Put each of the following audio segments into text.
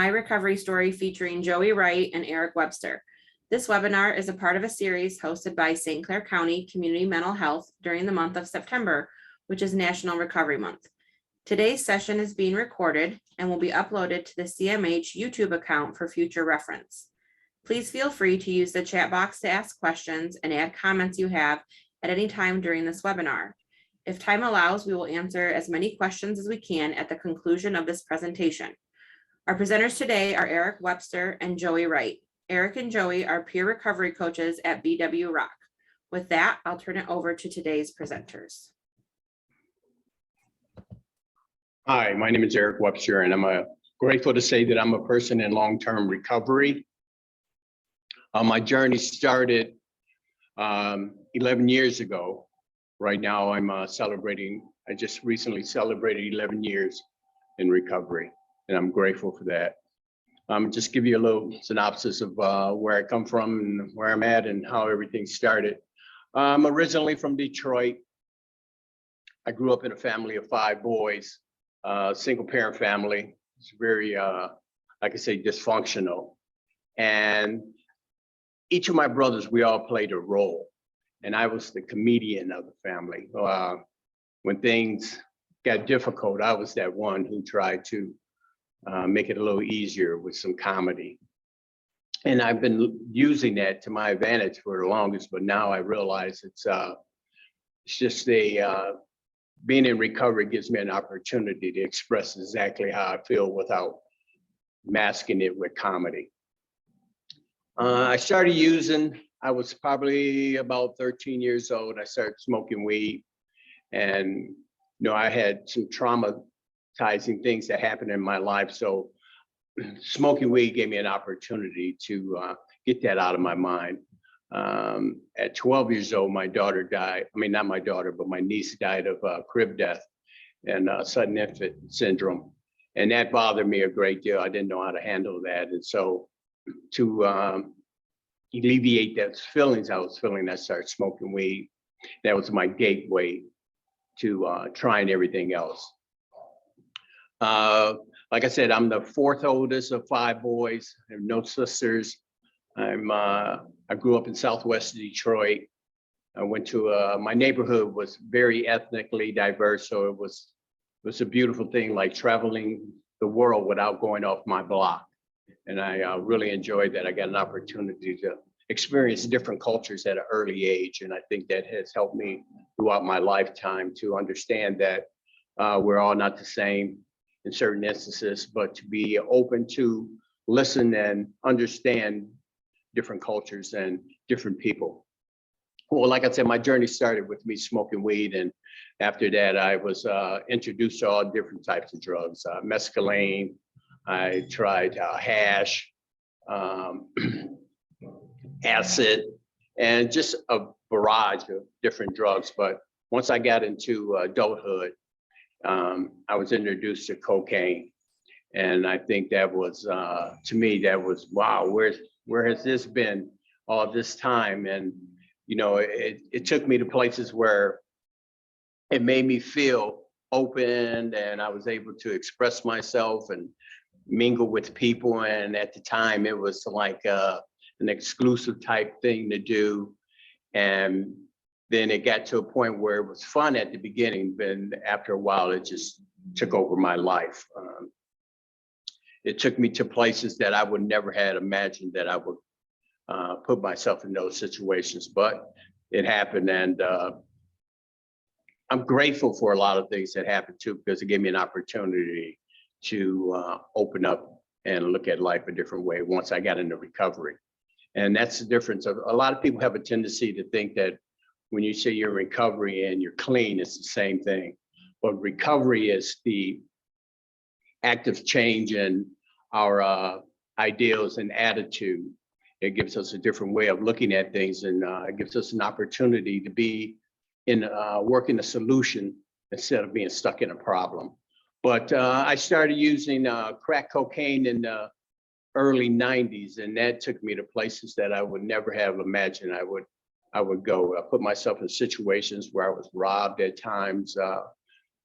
My Recovery Story featuring Joey Wright and Eric Webster. This webinar is a part of a series hosted by St. Clair County Community Mental Health during the month of September, which is National Recovery Month. Today's session is being recorded and will be uploaded to the CMH YouTube account for future reference. Please feel free to use the chat box to ask questions and add comments you have at any time during this webinar. If time allows, we will answer as many questions as we can at the conclusion of this presentation. Our presenters today are Eric Webster and Joey Wright. Eric and Joey are peer recovery coaches at BW Rock. With that, I'll turn it over to today's presenters. Hi, my name is Eric Webster, and I'm grateful to say that I'm a person in long-term recovery. My journey started 11 years ago. Right now, I just recently celebrated 11 years in recovery, and I'm grateful for that. Just give you a little synopsis of where I come from and where I'm at and how everything started. I'm originally from Detroit. I grew up in a family of 5 boys, single parent family. It's very, like I say, dysfunctional. And each of my brothers, we all played a role. And I was the comedian of the family. When things got difficult, I was that one who tried to make it a little easier with some comedy. And I've been using that to my advantage for the longest, but now I realize it's just being in recovery gives me an opportunity to express exactly how I feel without masking it with comedy. I started using, I was probably about 13 years old. I started smoking weed, and I had some traumatizing things that happened in my life. So smoking weed gave me an opportunity to get that out of my mind. At 12 years old, my daughter died. I mean, not my daughter, but my niece died of crib death and sudden infant syndrome. And that bothered me a great deal. I didn't know how to handle that. And so to alleviate those feelings I was feeling, I started smoking weed. That was my gateway to trying everything else. Like I said, I'm the 4th oldest of 5 boys. I have no sisters. I grew up in Southwest Detroit. I went to my neighborhood was very ethnically diverse, so it was a beautiful thing, like traveling the world without going off my block. And I really enjoyed that. I got an opportunity to experience different cultures at an early age, and I think that has helped me throughout my lifetime to understand that we're all not the same in certain instances, but to be open to listen and understand different cultures and different people. Well, like I said, my journey started with me smoking weed, and after that, I was introduced to all different types of drugs, mescaline. I tried hash, acid, and just a barrage of different drugs. But once I got into adulthood, I was introduced to cocaine. And I think that was, to me, that was, wow, where has this been all this time? And, it took me to places where it made me feel open, and I was able to express myself and mingle with people. And at the time, it was like an exclusive type thing to do. And then it got to a point where it was fun at the beginning, but after a while, it just took over my life. It took me to places that I would never had imagined that I would put myself in those situations, but it happened. And I'm grateful for a lot of things that happened too, because it gave me an opportunity to open up and look at life a different way once I got into recovery. And that's the difference. A lot of people have a tendency to think that when you say you're in recovery and you're clean, it's the same thing. But recovery is the active change in our ideals and attitude. It gives us a different way of looking at things, and it gives us an opportunity to be in working a solution instead of being stuck in a problem. But I started using crack cocaine in the early 90s, and that took me to places that I would never have imagined I would go. I put myself in situations where I was robbed at times.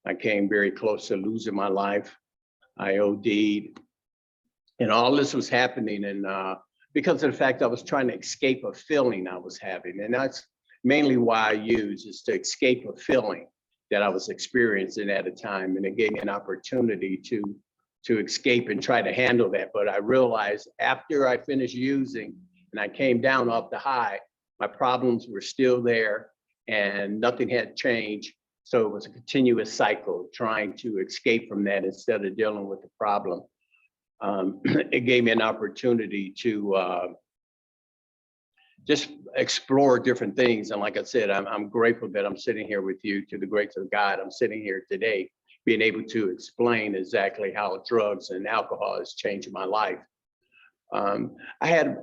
I came very close to losing my life. I OD'd. And all this was happening and because of the fact I was trying to escape a feeling I was having. And that's mainly why I use is to escape a feeling that I was experiencing at a time. And it gave me an opportunity to escape and try to handle that. But I realized after I finished using and I came down off the high, my problems were still there and nothing had changed. So it was a continuous cycle trying to escape from that instead of dealing with the problem. It gave me an opportunity to just explore different things. And like I said, I'm grateful that I'm sitting here with you. To the grace of God, I'm sitting here today, being able to explain exactly how drugs and alcohol has changed my life. I had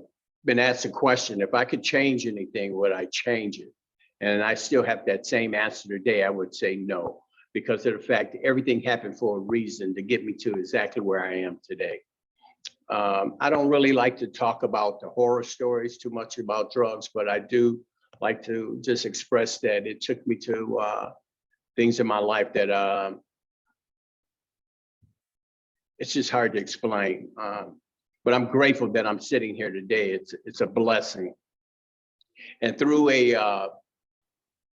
been asked a question, if I could change anything, would I change it? And I still have that same answer today. I would say no, because of the fact that everything happened for a reason to get me to exactly where I am today. I don't really like to talk about the horror stories too much about drugs, but I do like to just express that it took me to things in my life that it's just hard to explain. But I'm grateful that I'm sitting here today. It's a blessing. And through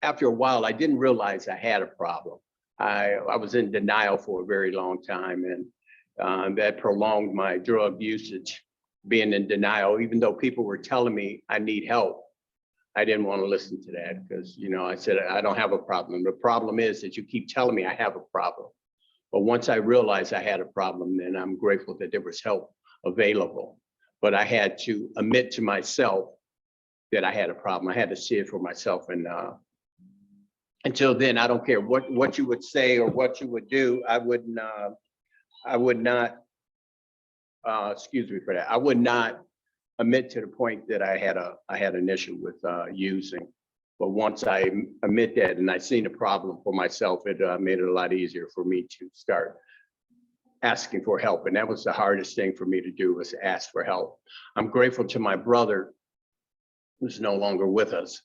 after a while, I didn't realize I had a problem. I was in denial for a very long time, and that prolonged my drug usage, being in denial, even though people were telling me I need help. I didn't want to listen to that because, you know, I said, I don't have a problem. The problem is that you keep telling me I have a problem. But once I realized I had a problem, then I'm grateful that there was help available. But I had to admit to myself that I had a problem. I had to see it for myself. And until then, I don't care what you would say or what you would do. I would not, excuse me for that. I would not admit to the point that I had an issue with using. But once I admit that and I seen the problem for myself, it made it a lot easier for me to start asking for help. And that was the hardest thing for me to do, was ask for help. I'm grateful to my brother, who's no longer with us.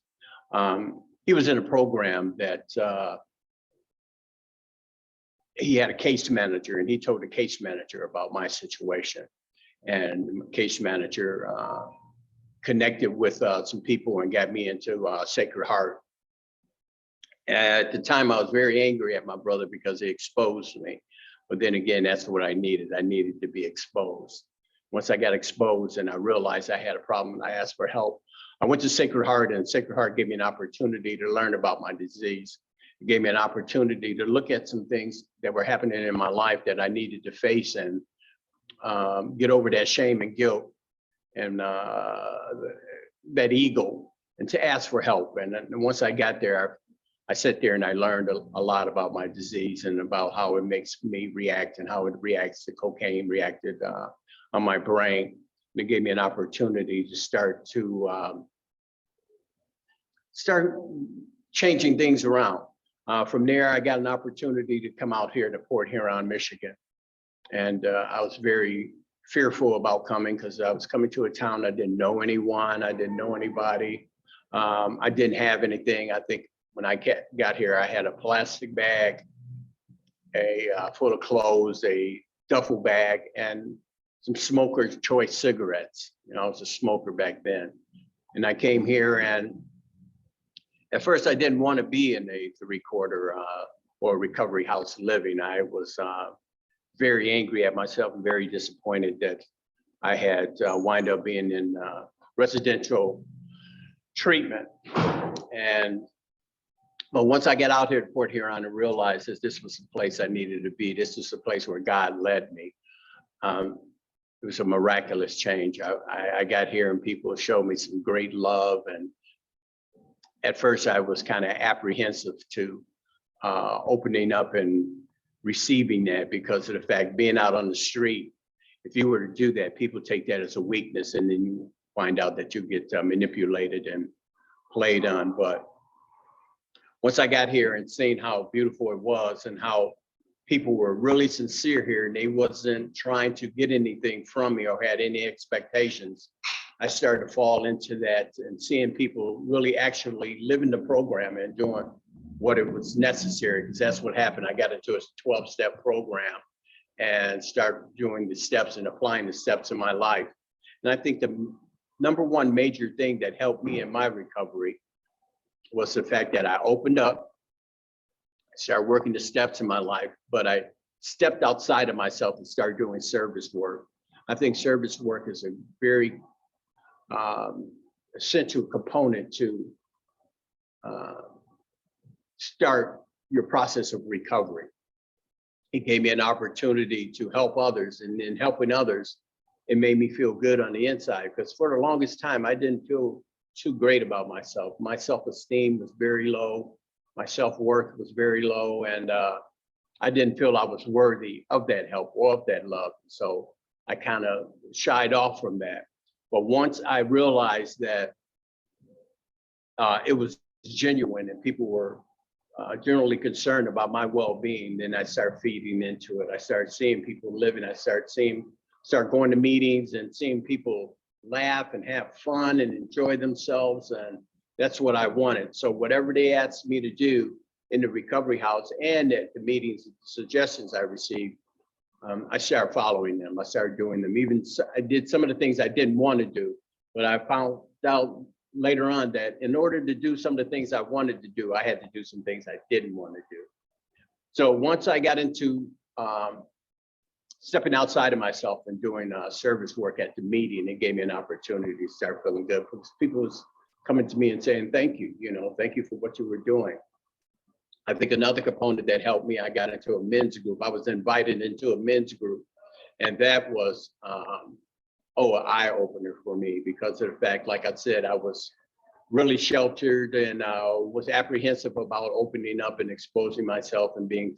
He was in a program that he had a case manager, and he told the case manager about my situation. And the case manager connected with some people and got me into Sacred Heart. At the time, I was very angry at my brother because he exposed me. But then again, that's what I needed. I needed to be exposed. Once I got exposed and I realized I had a problem and I asked for help, I went to Sacred Heart, and Sacred Heart gave me an opportunity to learn about my disease. It gave me an opportunity to look at some things that were happening in my life that I needed to face and get over that shame and guilt and that ego, and to ask for help. And once I got there, I sat there and I learned a lot about my disease and about how it makes me react and how it reacts to cocaine, reacted on my brain. It gave me an opportunity to start changing things around. From there, I got an opportunity to come out here to Port Huron, Michigan. And I was very fearful about coming because I was coming to a town I didn't know anyone, I didn't know anybody. I didn't have anything. I think when I got here, I had a plastic bag, full of clothes, a duffel bag, and some smoker's choice cigarettes. You know, I was a smoker back then. And I came here, and at first I didn't want to be in a 3-quarter or recovery house living. I was very angry at myself and very disappointed that I had wind up being in residential treatment. But once I got out here to Port Huron and realized that this was the place I needed to be, this is the place where God led me. It was a miraculous change. I got here and people showed me some great love. And at first I was kind of apprehensive to opening up and receiving that because of the fact being out on the street, if you were to do that, people take that as a weakness, and then you find out that you get manipulated and played on. But once I got here and seen how beautiful it was and how people were really sincere here and they wasn't trying to get anything from me or had any expectations, I started to fall into that and seeing people really actually living the program and doing what it was necessary, because that's what happened. I got into a 12-step program, and start doing the steps and applying the steps in my life. And I think the number one major thing that helped me in my recovery was the fact that I opened up, started working the steps in my life, but I stepped outside of myself and started doing service work. I think service work is a very essential component to start your process of recovery. It gave me an opportunity to help others, and in helping others, it made me feel good on the inside, because for the longest time, I didn't feel too great about myself. My self-esteem was very low. My self-worth was very low, and I didn't feel I was worthy of that help or of that love. So I kind of shied off from that. But once I realized that it was genuine and people were generally concerned about my well-being, then I started feeding into it. I started seeing people living. I started going to meetings and seeing people laugh and have fun and enjoy themselves. And that's what I wanted. So whatever they asked me to do in the recovery house and at the meetings, suggestions I received, I started following them. I started doing them. Even I did some of the things I didn't want to do, but I found out later on that in order to do some of the things I wanted to do, I had to do some things I didn't want to do. So once I got into stepping outside of myself and doing service work at the meeting, it gave me an opportunity to start feeling good, because people was coming to me and saying, thank you, thank you for what you were doing. I think another component that helped me, I got into a men's group. I was invited into a men's group, and that was an eye opener for me, because of the fact, like I said, I was really sheltered and was apprehensive about opening up and exposing myself and being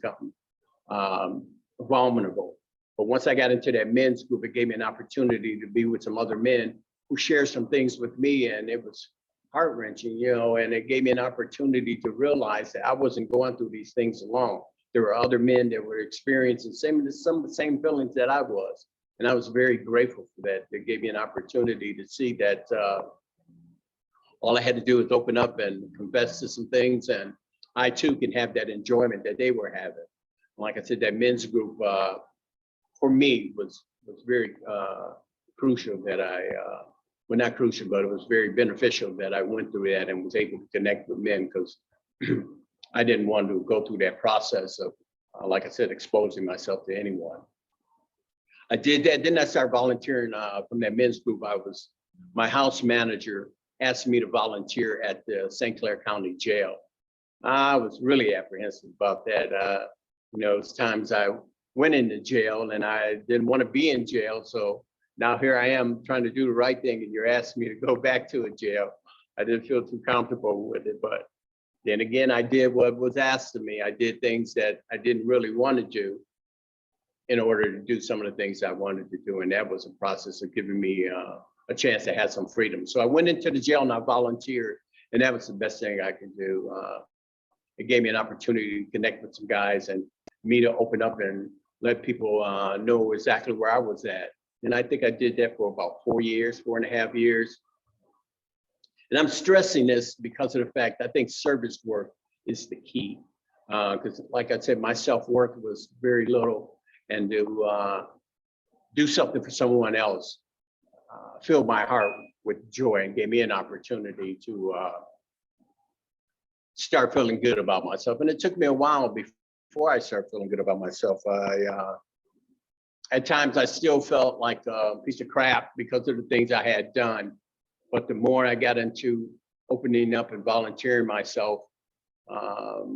vulnerable. But once I got into that men's group, it gave me an opportunity to be with some other men who shared some things with me, and it was heart-wrenching, and it gave me an opportunity to realize that I wasn't going through these things alone. There were other men that were experiencing some of the same feelings that I was. And I was very grateful for that. It gave me an opportunity to see that all I had to do was open up and confess to some things, and I too can have that enjoyment that they were having. Like I said, that men's group for me was very crucial that well, not crucial, but it was very beneficial that I went through that and was able to connect with men, because I didn't want to go through that process of, like I said, exposing myself to anyone. I did that. Then I started volunteering from that men's group. My house manager asked me to volunteer at the St. Clair County Jail. I was really apprehensive about that. It's times I went into jail and I didn't want to be in jail. So now here I am trying to do the right thing, and you're asking me to go back to a jail. I didn't feel too comfortable with it, but then again, I did what was asked of me. I did things that I didn't really want to do in order to do some of the things I wanted to do. And that was a process of giving me a chance to have some freedom. So I went into the jail and I volunteered, and that was the best thing I could do. It gave me an opportunity to connect with some guys and me to open up and let people know exactly where I was at. And I think I did that for about 4.5 years. And I'm stressing this because of the fact I think service work is the key. Because like I said, my self-worth was very little, and to do something for someone else filled my heart with joy and gave me an opportunity to start feeling good about myself. And it took me a while before I started feeling good about myself. At times I still felt like a piece of crap because of the things I had done. But the more I got into opening up and volunteering myself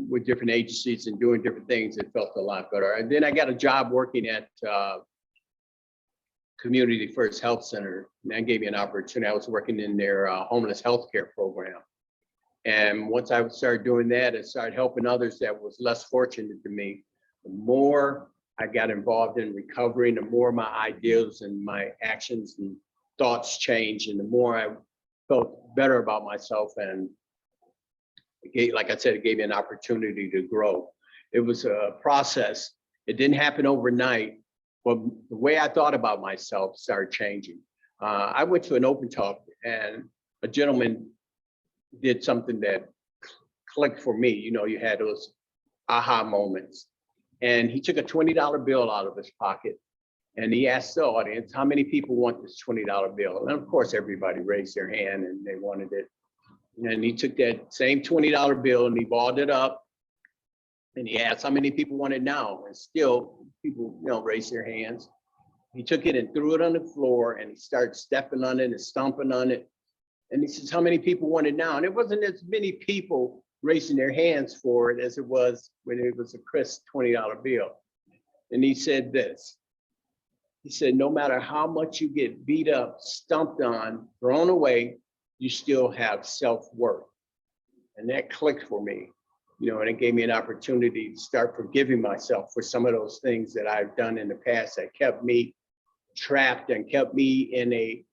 with different agencies and doing different things, it felt a lot better. And then I got a job working at Community First Health Center, and that gave me an opportunity. I was working in their homeless healthcare program. And once I started doing that and started helping others that was less fortunate than me, the more I got involved in recovery, the more my ideas and my actions and thoughts changed, and the more I felt better about myself. And like I said, it gave me an opportunity to grow. It was a process. It didn't happen overnight, but the way I thought about myself started changing. I went to an open talk, and a gentleman did something that clicked for me. You had those aha moments. And he took a $20 bill out of his pocket and he asked the audience, how many people want this $20 bill? And of course, everybody raised their hand and they wanted it. And he took that same $20 bill and he balled it up and he asked how many people want it now? And still people, raised their hands. He took it and threw it on the floor and he started stepping on it and stomping on it. And he says, how many people want it now? And it wasn't as many people raising their hands for it as it was when it was a crisp $20 bill. And he said this, he said, no matter how much you get beat up, stomped on, thrown away, you still have self-worth. And that clicked for me, and it gave me an opportunity to start forgiving myself for some of those things that I've done in the past that kept me trapped and kept me in a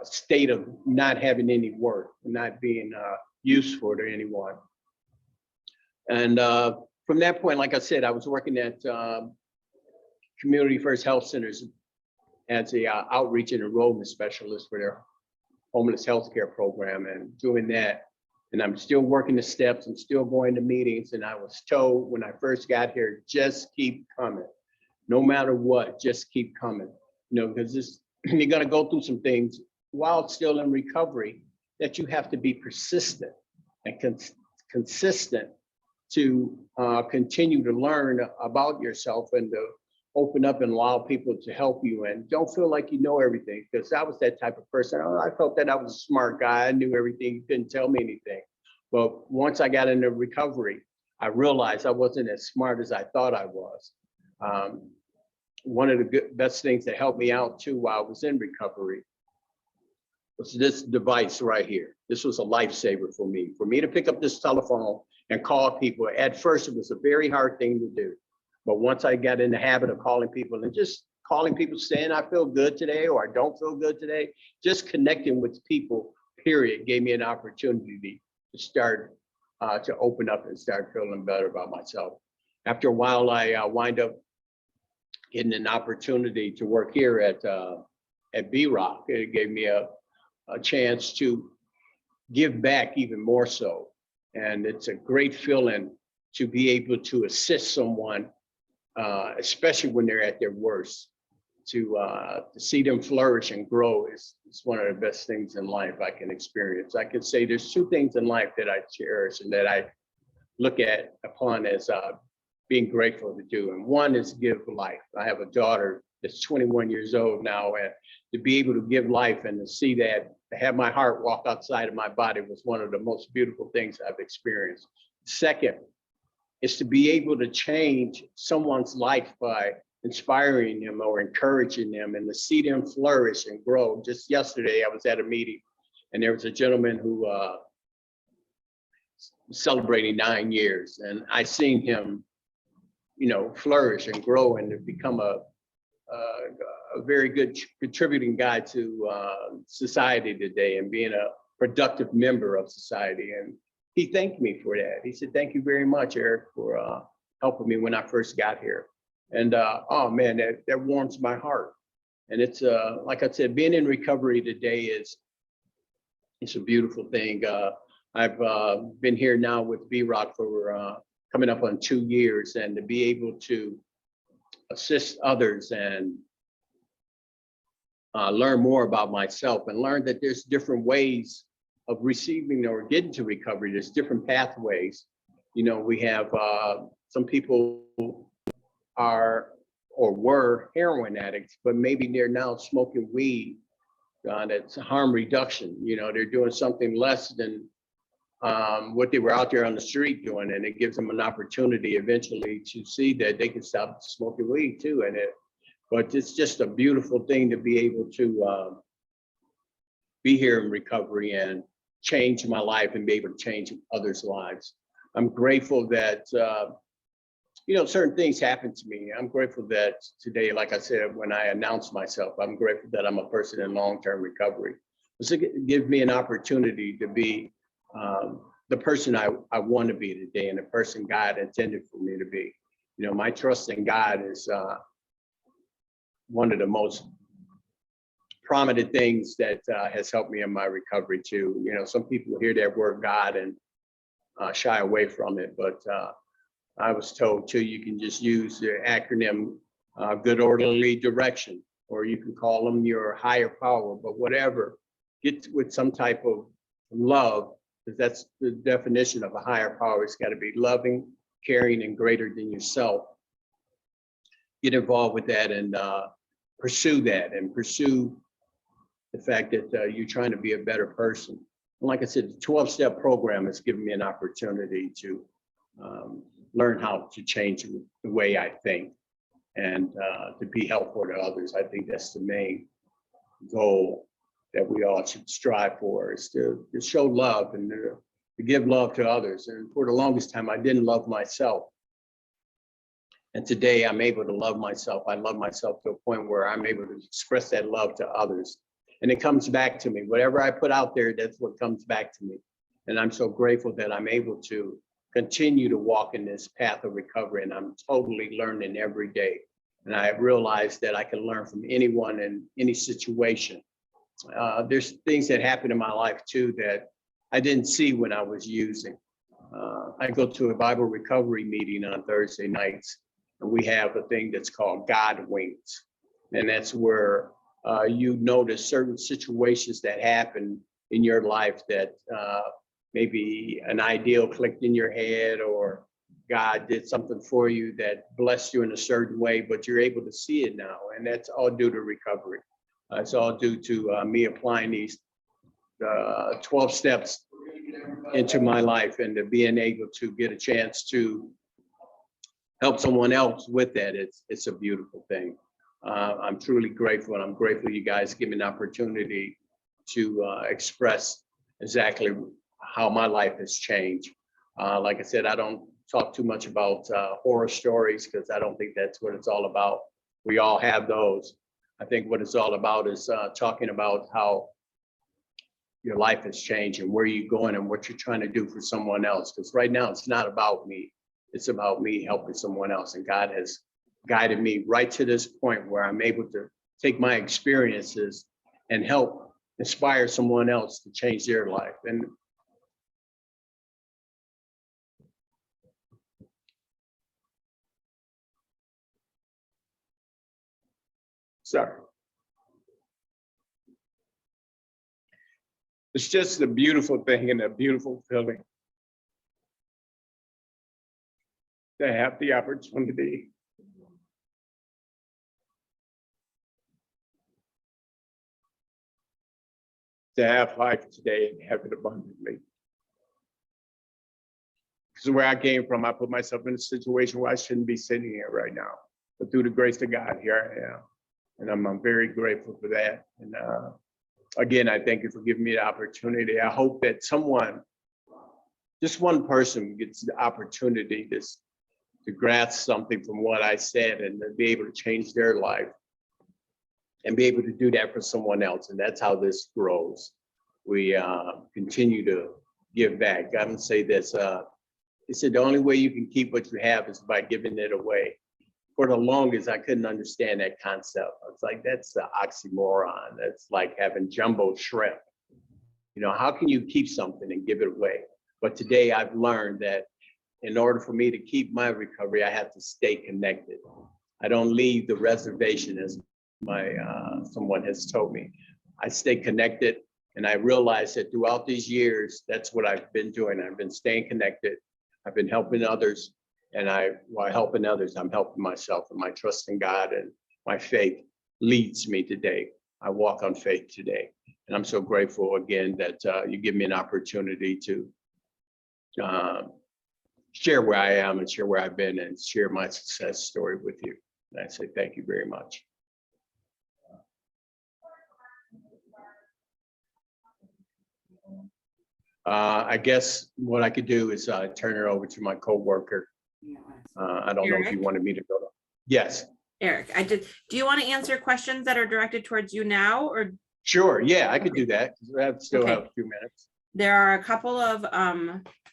state of not having any worth, not being useful to anyone. And from that point, like I said, I was working at Community First Health Centers as a outreach and enrollment specialist for their homeless healthcare program and doing that. And I'm still working the steps and still going to meetings. And I was told when I first got here, just keep coming. No matter what, just keep coming. Because you're going to go through some things while still in recovery that you have to be persistent and consistent to continue to learn about yourself and to open up and allow people to help you, and don't feel like you know everything, because I was that type of person. I felt that I was a smart guy. I knew everything. You couldn't tell me anything. But once I got into recovery, I realized I wasn't as smart as I thought I was. One of the best things that helped me out too while I was in recovery was this device right here. This was a lifesaver for me. For me to pick up this telephone and call people, at first it was a very hard thing to do. But once I got in the habit of calling people and just calling people saying I feel good today or I don't feel good today, just connecting with people, period, gave me an opportunity to start to open up and start feeling better about myself. After a while, I wind up getting an opportunity to work here at B-Rock. It gave me a chance to give back even more so. And it's a great feeling to be able to assist someone, especially when they're at their worst, to see them flourish and grow is one of the best things in life I can experience. I can say there's two things in life that I cherish and that I look at upon as being grateful to do. And one is give life. I have a daughter that's 21 years old now, and to be able to give life and to see that, to have my heart walk outside of my body was one of the most beautiful things I've experienced. Second is to be able to change someone's life by inspiring them or encouraging them and to see them flourish and grow. Just yesterday, I was at a meeting and there was a gentleman who was celebrating 9 years, and I seen him, flourish and grow and to become a very good contributing guy to society today and being a productive member of society. And he thanked me for that. He said, "Thank you very much, Eric, for helping me when I first got here." And oh man, that warms my heart. And it's like I said, being in recovery today it's a beautiful thing. I've been here now with B-Rock for coming up on 2 years, and to be able to assist others and learn more about myself and learn that there's different ways of receiving or getting to recovery. There's different pathways. We have some people are or were heroin addicts, but maybe they're now smoking weed. That's harm reduction. They're doing something less than what they were out there on the street doing, and it gives them an opportunity eventually to see that they can stop smoking weed too. But it's just a beautiful thing to be able to be here in recovery and change my life and be able to change others' lives. I'm grateful that certain things happen to me. I'm grateful that today, like I said, when I announced myself, I'm grateful that I'm a person in long-term recovery. It gives me an opportunity to be the person I want to be today and the person God intended for me to be. My trust in God is one of the most prominent things that has helped me in my recovery too. Some people hear that word God and shy away from it, but I was told too, you can just use the acronym good orderly direction, or you can call them your higher power, but whatever, get with some type of love, because that's the definition of a higher power. It's got to be loving, caring, and greater than yourself. Get involved with that and pursue that, and pursue the fact that you're trying to be a better person. And like I said, the 12-step program has given me an opportunity to learn how to change the way I think and to be helpful to others. I think that's the main goal that we all should strive for, is to show love and to give love to others. And for the longest time, I didn't love myself. And today I'm able to love myself. I love myself to a point where I'm able to express that love to others. And it comes back to me. Whatever I put out there, that's what comes back to me. And I'm so grateful that I'm able to continue to walk in this path of recovery. And I'm totally learning every day. And I realized that I can learn from anyone in any situation. There's things that happen in my life too that I didn't see when I was using. I go to a Bible recovery meeting on Thursday nights, and we have a thing that's called God Wings. And that's where you notice certain situations that happen in your life that maybe an ideal clicked in your head, or God did something for you that blessed you in a certain way, but you're able to see it now. And that's all due to recovery. It's all due to me applying these 12 steps into my life, and to being able to get a chance to help someone else with that. It's a beautiful thing. I'm truly grateful, and I'm grateful you guys give me an opportunity to express exactly how my life has changed. Like I said, I don't talk too much about horror stories, because I don't think that's what it's all about. We all have those. I think what it's all about is talking about how your life has changed and where you're going and what you're trying to do for someone else. Because right now it's not about me. It's about me helping someone else. And God has guided me right to this point where I'm able to take my experiences and help inspire someone else to change their life. And sorry. It's just a beautiful thing and a beautiful feeling to have the opportunity to have life today and have it abundantly. Because where I came from, I put myself in a situation where I shouldn't be sitting here right now. But through the grace of God, here I am. And I'm very grateful for that. And again, I thank you for giving me the opportunity. I hope that someone, just one person, gets the opportunity to grasp something from what I said and to be able to change their life and be able to do that for someone else. And that's how this grows. We continue to give back. I'm gonna say this, he said the only way you can keep what you have is by giving it away. For the longest, I couldn't understand that concept. I was like, that's the oxymoron. That's like having jumbo shrimp. You know, how can you keep something and give it away? But today I've learned that in order for me to keep my recovery, I have to stay connected. I don't leave the reservation, as my someone has told me. I stay connected, and I realized that throughout these years, that's what I've been doing. I've been staying connected. I've been helping others, and while helping others, I'm helping myself, and my trust in God and my faith leads me today. I walk on faith today, and I'm so grateful again that you give me an opportunity to share where I am and share where I've been and share my success story with you. And I say thank you very much. I guess what I could do is turn it over to my coworker. I don't know if you wanted me to go. Yes. Eric, do you want to answer questions that are directed towards you now, or? Sure, yeah, I could do that. I still have a few minutes. There are a couple of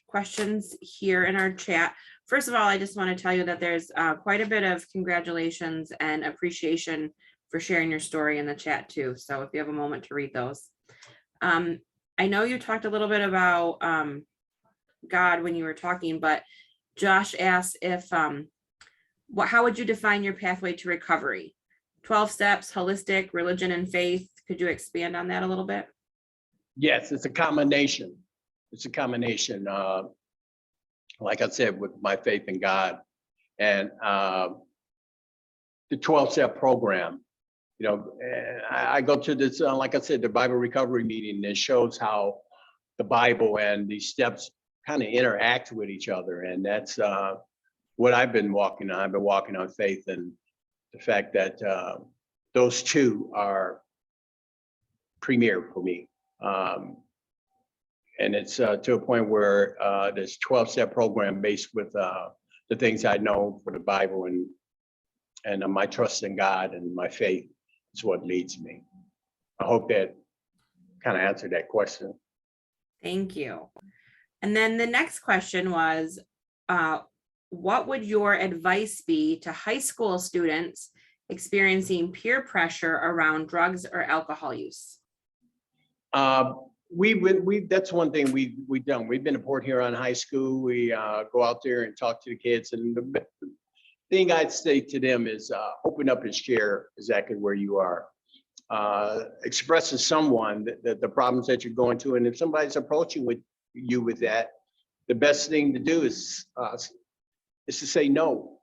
questions here in our chat. First of all, I just want to tell you that there's quite a bit of congratulations and appreciation for sharing your story in the chat too. So if you have a moment to read those. I know you talked a little bit about God when you were talking, but Josh asks if, how would you define your pathway to recovery? 12 steps, holistic, religion and faith. Could you expand on that a little bit? Yes, it's a combination. It's a combination. Like I said, with my faith in God and the 12-step program. You know, I go to this, like I said, the Bible recovery meeting that shows how the Bible and these steps kind of interact with each other. And that's what I've been walking on. I've been walking on faith and the fact that those two are premier for me. And it's to a point where this 12-step program based with the things I know for the Bible and my trust in God and my faith is what leads me. I hope that kind of answered that question. Thank you. And then the next question was, what would your advice be to high school students experiencing peer pressure around drugs or alcohol use? That's one thing we've done. We've been to Port Huron High School. We go out there and talk to the kids. And the thing I'd say to them is open up and share exactly where you are. Express to someone the problems that you're going through. And if somebody's approaching you with that, the best thing to do is to say no.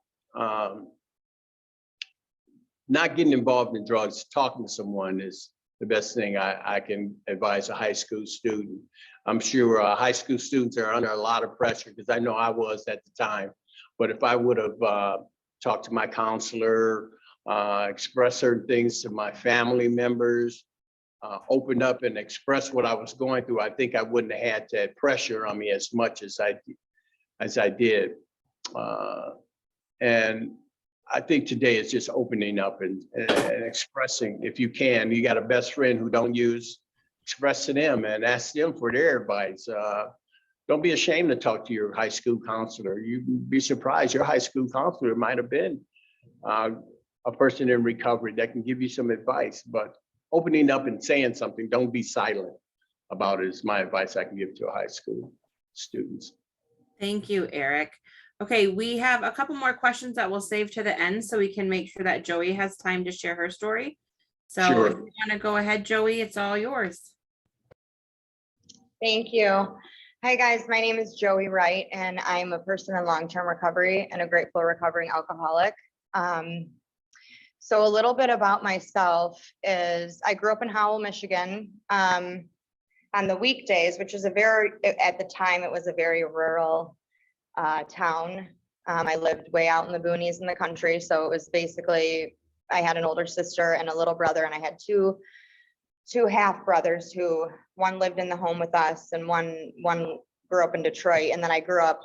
Not getting involved in drugs, talking to someone is the best thing I can advise a high school student. I'm sure high school students are under a lot of pressure because I know I was at the time. But if I would have talked to my counselor, expressed certain things to my family members, opened up and expressed what I was going through, I think I wouldn't have had that pressure on me as much as I did. And I think today it's just opening up and expressing. If you can, you got a best friend who don't use, express to them and ask them for their advice. Don't be ashamed to talk to your high school counselor. You'd be surprised. Your high school counselor might have been a person in recovery that can give you some advice. But opening up and saying something, don't be silent about it is my advice I can give to high school students. Thank you, Eric. Okay, we have a couple more questions that we'll save to the end so we can make sure that Joey has time to share her story. So Sure. If you want to go ahead, Joey, it's all yours. Thank you. Hi guys, my name is Joey Wright and I'm a person in long-term recovery and a grateful recovering alcoholic. So a little bit about myself is I grew up in Howell, Michigan. On the weekdays, which is at the time, it was a very rural town. I lived way out in the boonies in the country. So it was basically, I had an older sister and a little brother, and I had two half brothers who one lived in the home with us and one grew up in Detroit. And then I grew up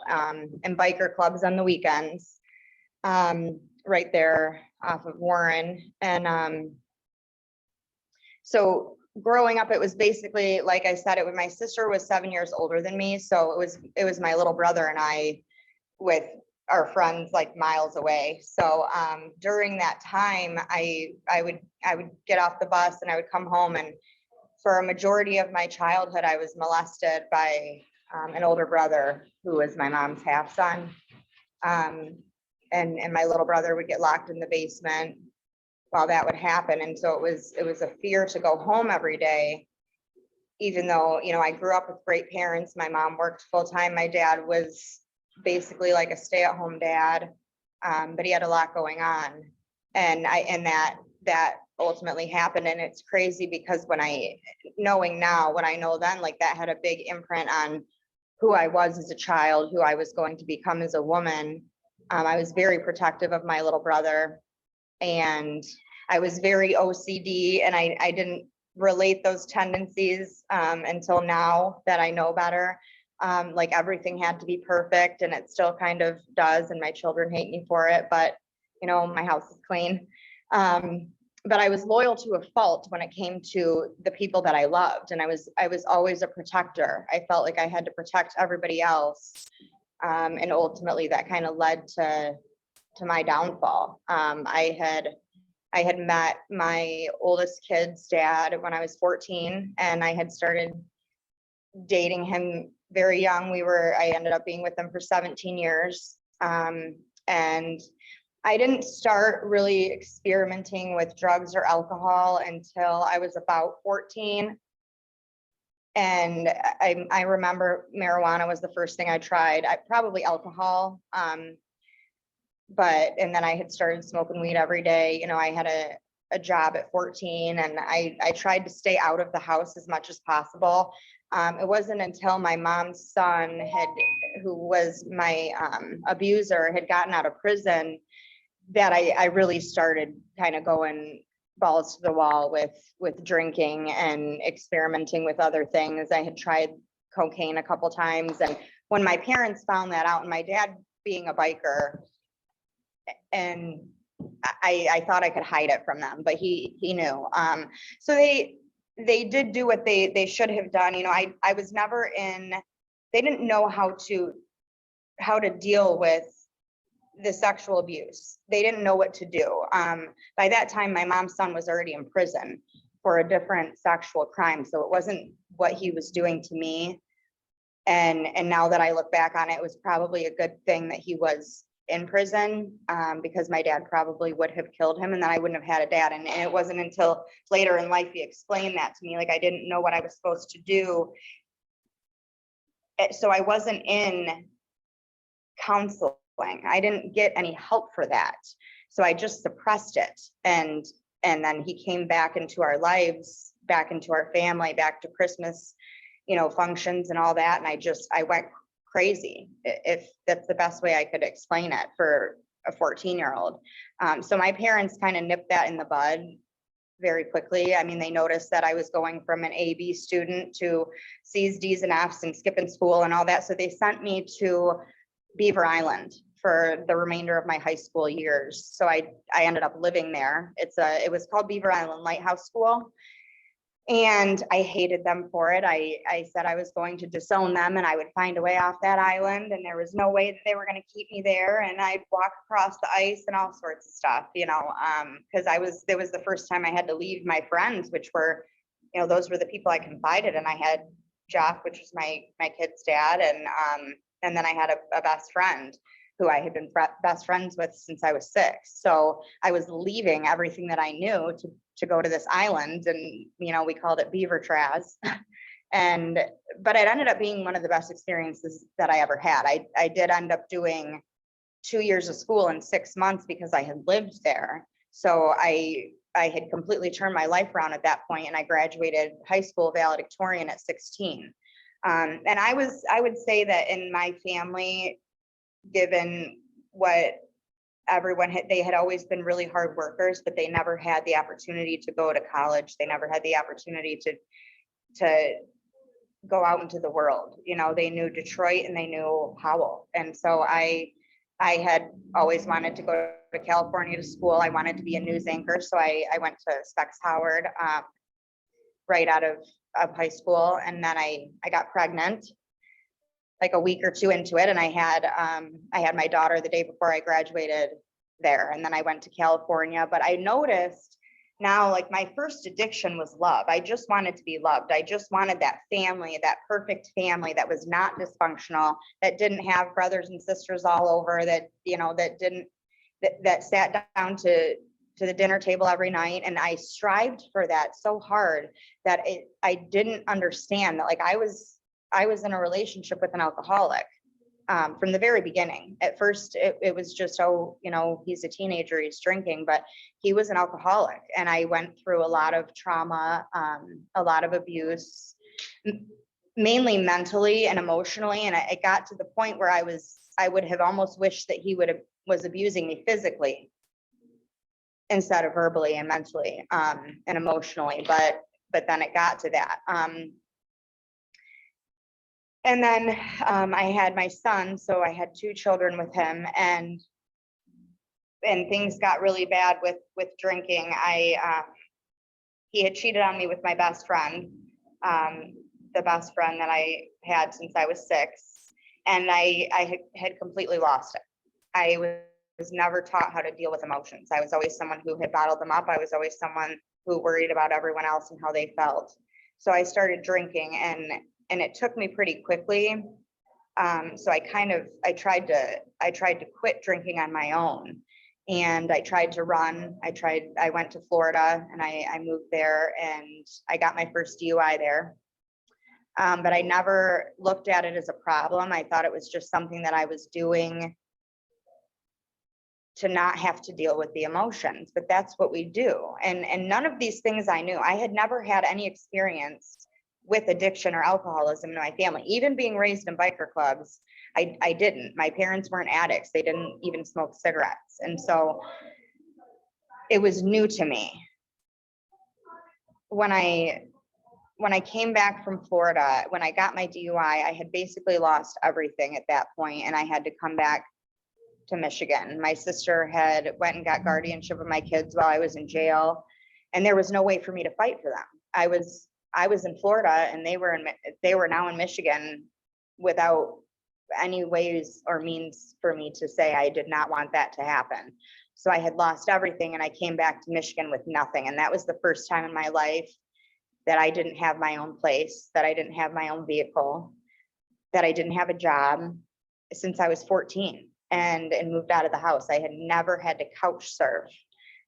in biker clubs on the weekends, right there off of Warren. And so growing up, it was basically, like I said, my sister was 7 years older than me. So it was my little brother and I with our friends like miles away. So during that time, I would get off the bus and I would come home, and for a majority of my childhood, I was molested by an older brother who was my mom's half son. And my little brother would get locked in the basement while that would happen. And so it was a fear to go home every day, even though, you know, I grew up with great parents. My mom worked full time. My dad was basically like a stay-at-home dad, but he had a lot going on. And that ultimately happened. And it's crazy because knowing now what I know then, like that had a big imprint on who I was as a child, who I was going to become as a woman. I was very protective of my little brother. And I was very OCD, and I didn't relate those tendencies until now that I know better. Like everything had to be perfect, and it still kind of does, and my children hate me for it, but you know, my house is clean. But I was loyal to a fault when it came to the people that I loved, and I was always a protector. I felt like I had to protect everybody else, and ultimately that kind of led to my downfall. I had met my oldest kid's dad when I was 14, and I had started dating him very young. I ended up being with him for 17 years. And I didn't start really experimenting with drugs or alcohol until I was about 14. And I remember marijuana was the first thing I tried. Probably alcohol. And then I had started smoking weed every day. You know, I had a job at 14, and I tried to stay out of the house as much as possible. It wasn't until my mom's son who was my abuser, had gotten out of prison, that I really started kind of going balls to the wall with drinking and experimenting with other things. I had tried cocaine a couple times, and when my parents found that out, and my dad being a biker, and I thought I could hide it from them, but he knew. So they did do what they should have done. You know, I was never they didn't know how to deal with the sexual abuse. They didn't know what to do. By that time, my mom's son was already in prison for a different sexual crime. So it wasn't what he was doing to me. And now that I look back on it, it was probably a good thing that he was in prison, because my dad probably would have killed him, and then I wouldn't have had a dad. And it wasn't until later in life he explained that to me. Like, I didn't know what I was supposed to do. So I wasn't in counseling. I didn't get any help for that. So I just suppressed it. And then he came back into our lives, back into our family, back to Christmas, you know, functions and all that. And I went crazy, if that's the best way I could explain it, for a 14-year-old. So my parents kind of nipped that in the bud very quickly. I mean, they noticed that I was going from an A/B student to C's, D's, and F's and skipping school and all that. So they sent me to Beaver Island for the remainder of my high school years. So I ended up living there. It was called Beaver Island Lighthouse School. And I hated them for it. I said I was going to disown them, and I would find a way off that island, and there was no way that they were going to keep me there. And I'd walk across the ice and all sorts of stuff, you know, because it was the first time I had to leave my friends, which were, you know, those were the people I confided in. I had Jeff, which was my kid's dad, and then I had a best friend who I had been best friends with since I was 6. So I was leaving everything that I knew to go to this island, and, you know, we called it Beaver Traz. But it ended up being one of the best experiences that I ever had. I did end up doing 2 years of school in 6 months because I had lived there. So I had completely turned my life around at that point, and I graduated high school valedictorian at 16. And I would say that in my family, given what everyone had, they had always been really hard workers, but they never had the opportunity to go to college. They never had the opportunity to go out into the world. You know, they knew Detroit and they knew Powell. And so I had always wanted to go to California to school. I wanted to be a news anchor. So I went to Specs Howard right out of high school. And then I got pregnant like a week or two into it. And I had my daughter the day before I graduated there. And then I went to California. But I noticed now, like, my first addiction was love. I just wanted to be loved. I just wanted that family, that perfect family that was not dysfunctional, that didn't have brothers and sisters all over, that, you know, that sat down to the dinner table every night. And I strived for that so hard that I didn't understand that, like, I was in a relationship with an alcoholic from the very beginning. At first, it was just, oh, you know, he's a teenager, he's drinking, but he was an alcoholic. And I went through a lot of trauma, a lot of abuse, mainly mentally and emotionally. And it got to the point where I would have almost wished that he was abusing me physically instead of verbally and mentally and emotionally. But then it got to that. And then I had my son, so I had 2 children with him, and things got really bad with drinking. He had cheated on me with my best friend, the best friend that I had since I was 6, and I had completely lost it. I was never taught how to deal with emotions. I was always someone who had bottled them up. I was always someone who worried about everyone else and how they felt. So I started drinking, and it took me pretty quickly So I tried to quit drinking on my own, and I tried to run. I went to Florida, and I moved there, and I got my first DUI there. But I never looked at it as a problem. I thought it was just something that I was doing to not have to deal with the emotions, but that's what we do. And none of these things I knew. I had never had any experience with addiction or alcoholism in my family. Even being raised in biker clubs, I didn't. My parents weren't addicts. They didn't even smoke cigarettes. And so it was new to me. When I came back from Florida, when I got my DUI, I had basically lost everything at that point, and I had to come back to Michigan. My sister had went and got guardianship of my kids while I was in jail, and there was no way for me to fight for them. I was in Florida, and they were now in Michigan without any ways or means for me to say I did not want that to happen. So I had lost everything, and I came back to Michigan with nothing. And that was the first time in my life that I didn't have my own place, that I didn't have my own vehicle, that I didn't have a job since I was 14 and moved out of the house. I had never had to couch surf.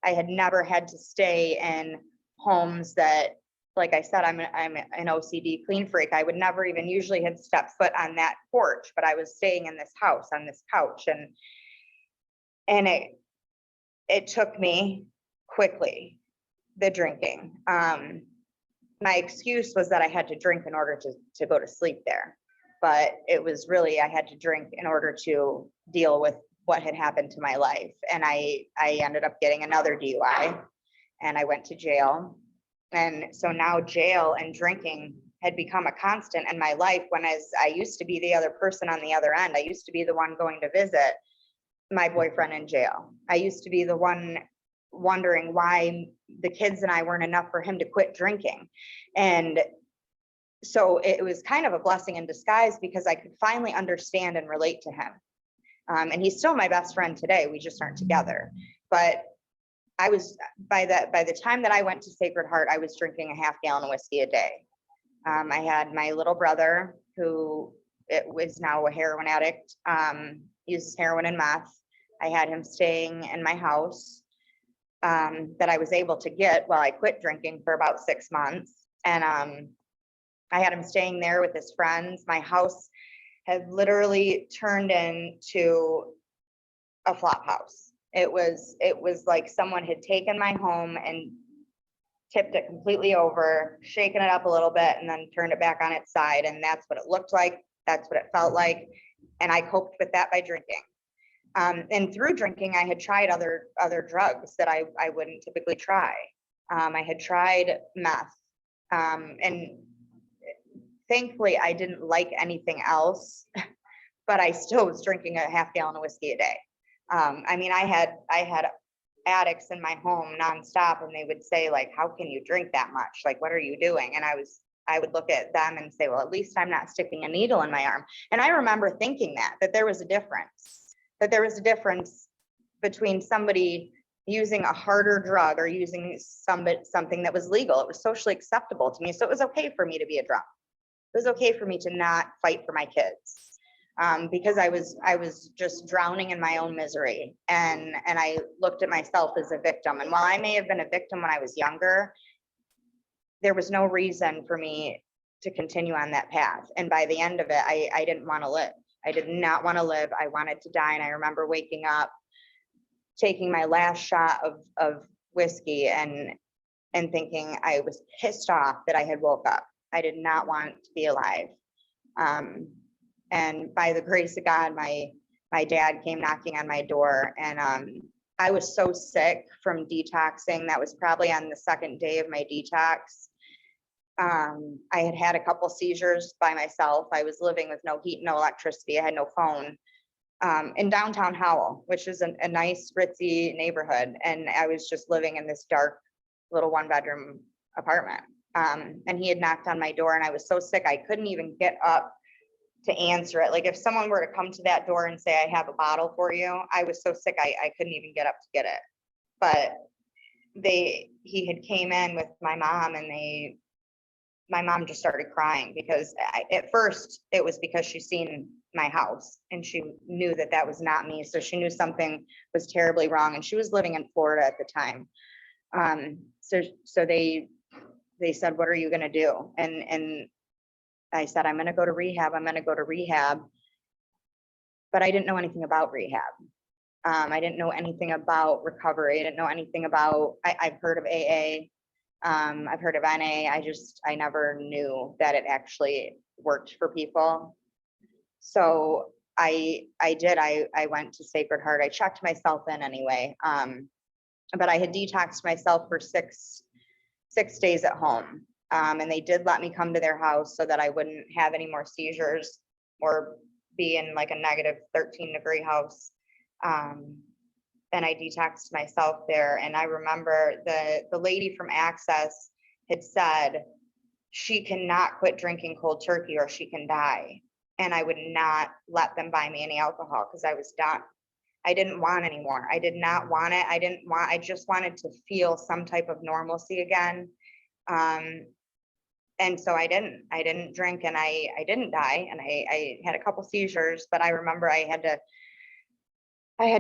I had never had to stay in homes that, like I said, I'm an OCD clean freak. I would never even usually had stepped foot on that porch, but I was staying in this house on this couch, and it took me quickly, the drinking. My excuse was that I had to drink in order to go to sleep there. But it was really, I had to drink in order to deal with what had happened to my life. And I ended up getting another DUI, and I went to jail. And so now jail and drinking had become a constant in my life, when I used to be the other person on the other end. I used to be the one going to visit my boyfriend in jail. I used to be the one wondering why the kids and I weren't enough for him to quit drinking. And so it was kind of a blessing in disguise, because I could finally understand and relate to him. And he's still my best friend today. We just aren't together. But I was, by the time that I went to Sacred Heart, I was drinking a half gallon of whiskey a day. I had my little brother, who was now a heroin addict, uses heroin and meth. I had him staying in my house that I was able to get while I quit drinking for about 6 months. And I had him staying there with his friends. My house had literally turned into a flop house. It was like someone had taken my home and tipped it completely over, shaken it up a little bit, and then turned it back on its side. And that's what it looked like. That's what it felt like. And I coped with that by drinking. And through drinking, I had tried other drugs that I wouldn't typically try. I had tried meth, and thankfully I didn't like anything else, but I still was drinking a half gallon of whiskey a day. I mean, I had addicts in my home nonstop, and they would say, like, how can you drink that much? Like, what are you doing? And I would look at them and say, well, at least I'm not sticking a needle in my arm. And I remember thinking that there was a difference between somebody using a harder drug or using something that was legal. It was socially acceptable to me. So it was okay for me to be a drunk. It was okay for me to not fight for my kids, because I was just drowning in my own misery. And I looked at myself as a victim. And while I may have been a victim when I was younger, there was no reason for me to continue on that path. And by the end of it, I didn't want to live. I did not want to live. I wanted to die. And I remember waking up, taking my last shot of whiskey, and thinking I was pissed off that I had woke up. I did not want to be alive. And by the grace of God, my dad came knocking on my door, and I was so sick from detoxing. That was probably on the second day of my detox. I had a couple seizures by myself. I was living with no heat, no electricity. I had no phone, in downtown Howell, which is a nice ritzy neighborhood. And I was just living in this dark little 1-bedroom apartment. And he had knocked on my door, and I was so sick I couldn't even get up to answer it. Like, if someone were to come to that door and say, I have a bottle for you, I was so sick I couldn't even get up to get it. But he had came in with my mom, and my mom just started crying because at first it was because she seen my house and she knew that that was not me. So she knew something was terribly wrong, and she was living in Florida at the time. So they said, what are you going to do? And I said, I'm going to go to rehab. I'm going to go to rehab. But I didn't know anything about rehab. I didn't know anything about recovery. I didn't know anything about, I've heard of AA. I've heard of NA. I never knew that it actually worked for people. So I went to Sacred Heart. I checked myself in anyway. But I had detoxed myself for six days at home. And they did let me come to their house so that I wouldn't have any more seizures or be in like a negative 13-degree house. And I detoxed myself there. And I remember the lady from Access had said, she cannot quit drinking cold turkey or she can die. And I would not let them buy me any alcohol because I was done. I didn't want any more. I did not want it. I just wanted to feel some type of normalcy again. And so I didn't drink, and I didn't die, and I had a couple seizures, but I remember I had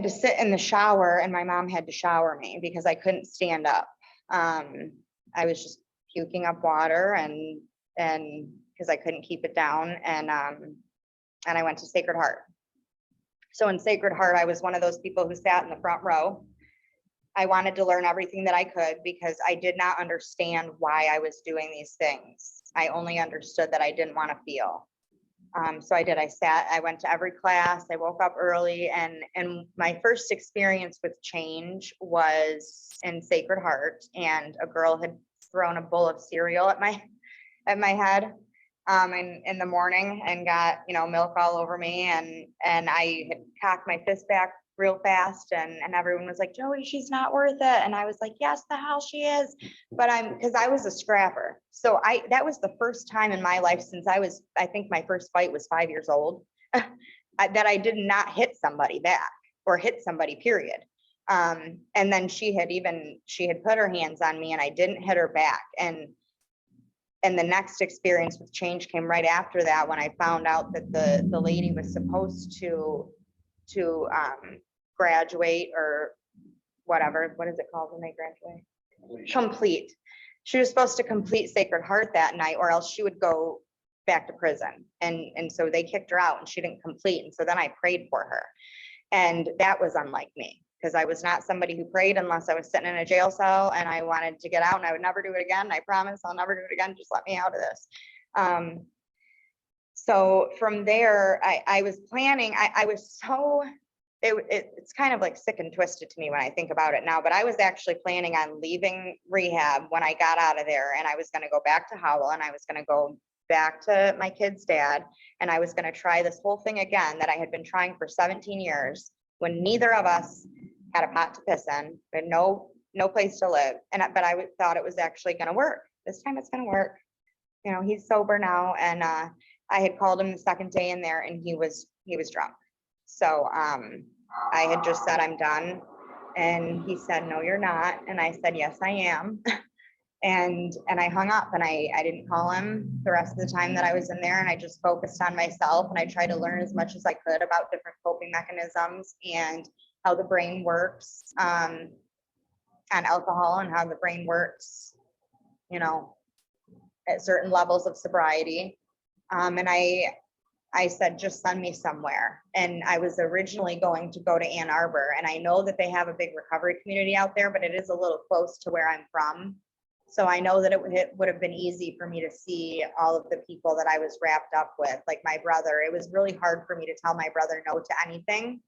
to sit in the shower, and my mom had to shower me because I couldn't stand up. I was just puking up water and because I couldn't keep it down. And I went to Sacred Heart. So in Sacred Heart, I was one of those people who sat in the front row. I wanted to learn everything that I could because I did not understand why I was doing these things. I only understood that I didn't want to feel. So I did. I went to every class. I woke up early, and my first experience with change was in Sacred Heart, and a girl had thrown a bowl of cereal at my head in the morning and got, milk all over me, and I had cocked my fist back real fast, and everyone was like, Joey, she's not worth it. And I was like, yes, the hell she is. But because I was a scrapper. So that was the first time in my life since I think my first fight was 5 years old, that I did not hit somebody back or hit somebody, period. And then she had put her hands on me and I didn't hit her back. And the next experience with change came right after that, when I found out that the lady was supposed to graduate, or whatever. What is it called when they graduate? Complete. She was supposed to complete Sacred Heart that night, or else she would go back to prison. And so they kicked her out and she didn't complete. And so then I prayed for her. And that was unlike me, because I was not somebody who prayed unless I was sitting in a jail cell and I wanted to get out, and I would never do it again. I promise I'll never do it again. Just let me out of this. So from there, I was planning, I was so, it's kind of like sick and twisted to me when I think about it now, but I was actually planning on leaving rehab when I got out of there, and I was going to go back to Howell, and I was going to go back to my kid's dad, and I was going to try this whole thing again that I had been trying for 17 years when neither of us had a pot to piss in, and no place to live. But I thought it was actually going to work. This time it's going to work. He's sober now, and I had called him the second day in there, and he was drunk. So I had just said, I'm done. And he said, no, you're not. And I said, yes, I am. and I hung up, and I didn't call him the rest of the time that I was in there. And I just focused on myself, and I tried to learn as much as I could about different coping mechanisms and how the brain works on alcohol, and how the brain works, at certain levels of sobriety. And I said, just send me somewhere. And I was originally going to go to Ann Arbor, and I know that they have a big recovery community out there, but it is a little close to where I'm from. So I know that it would have been easy for me to see all of the people that I was wrapped up with, like my brother. It was really hard for me to tell my brother no to anything.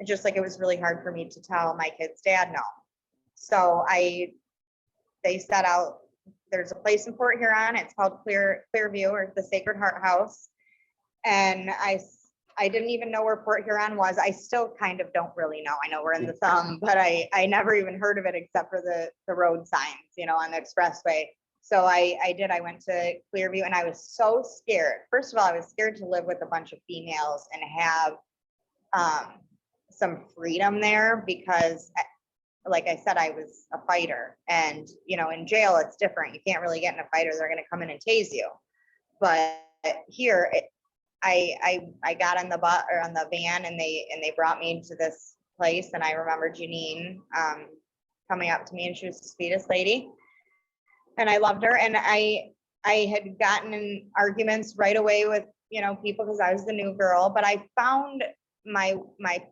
Just like it was really hard for me to tell my kid's dad no. So they set out, there's a place in Port Huron, it's called Clearview, or the Sacred Heart House. And I didn't even know where Port Huron was. I still kind of don't really know. I know we're in the thumb, but I never even heard of it except for the road signs, on the expressway. So I went to Clearview, and I was so scared. First of all, I was scared to live with a bunch of females and have some freedom there, because like I said, I was a fighter, and, you know, in jail, it's different. You can't really get in a fight or they're going to come in and tase you. But here, I got on the bus or on the van, and they brought me to this place. And I remember Janine coming up to me, and she was the sweetest lady, and I loved her. And I had gotten in arguments right away with, you know, people because I was the new girl, but I found my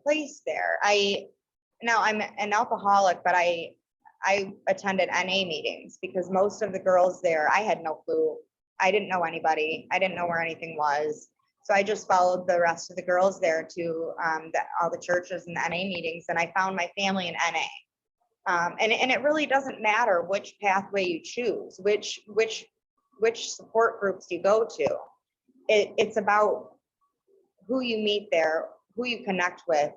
place there. Now I'm an alcoholic, but I attended NA meetings because most of the girls there, I had no clue. I didn't know anybody. I didn't know where anything was. So I just followed the rest of the girls there to all the churches and the NA meetings, and I found my family in NA. And it really doesn't matter which pathway you choose, which support groups you go to. It's about who you meet there, who you connect with,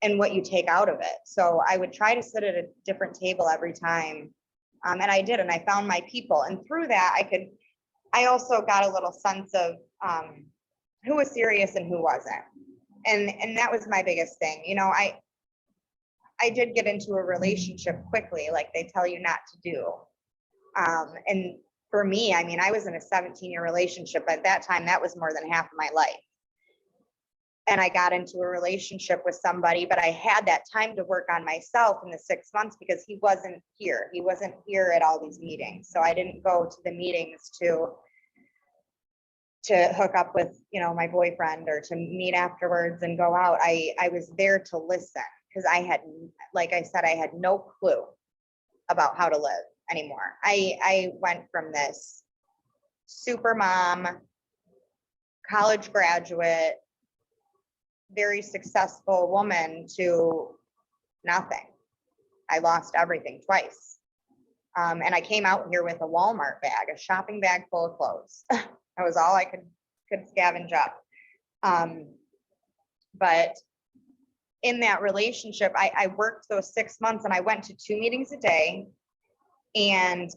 and what you take out of it. So I would try to sit at a different table every time. And I did, and I found my people. And through that, I also got a little sense of who was serious and who wasn't. And that was my biggest thing. You know, I did get into a relationship quickly, like they tell you not to do. And for me, I mean, I was in a 17-year relationship. At that time, that was more than half of my life. And I got into a relationship with somebody, but I had that time to work on myself in the 6 months because he wasn't here. He wasn't here at all these meetings. So I didn't go to the meetings to hook up with, you know, my boyfriend or to meet afterwards and go out. I was there to listen because I had, like I said, I had no clue about how to live anymore. I went from this super mom, college graduate, very successful woman to nothing. I lost everything twice. And I came out here with a Walmart bag, a shopping bag full of clothes. That was all I could scavenge up. But in that relationship, I worked those 6 months, and I went to 2 meetings a day, and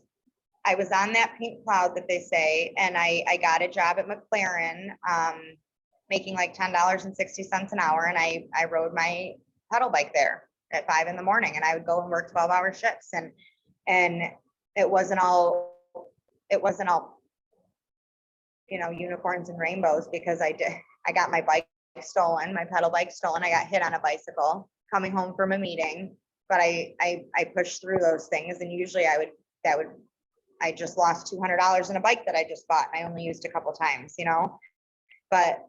I was on that pink cloud that they say, and I got a job at McLaren, making like $10.60 an hour. And I rode my pedal bike there at 5 in the morning, and I would go and work 12-hour shifts. And it wasn't all, you know, unicorns and rainbows, because I got my bike stolen, my pedal bike stolen. I got hit on a bicycle coming home from a meeting, but I pushed through those things. And usually I just lost $200 in a bike that I just bought, and I only used a couple times, you know, but